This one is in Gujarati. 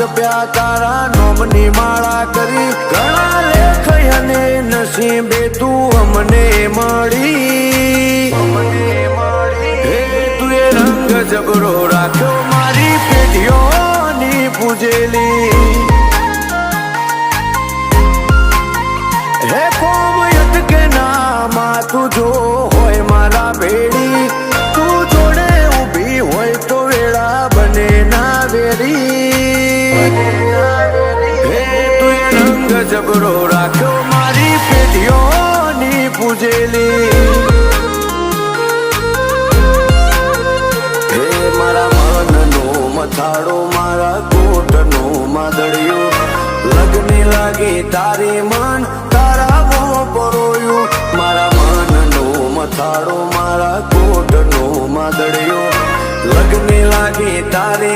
જપ્યા તારા નોમની માળા કરી ઘણા લેખ અને નસીબે તું અમને મળી હે તું એ રંગ જબરો રાખ્યો મારી પેઢીઓની પૂજેલી હે કોમ યત કે નામાં તું જો હોય મારા ભેડી તું જોડે ઊભી હોય તો વેળા બને ના વેરી હે તું એ રંગ જબરો રાખ્યો મારી પેઢીઓની પૂજેલી હે મારા મનનો મથાળો મારા કોટનો માદળિયો લગની લાગી તારી મન તારા મોં પરોયું મારા મનનો મથાળો મારા કોટનો માદળિયો લગની લાગી તારી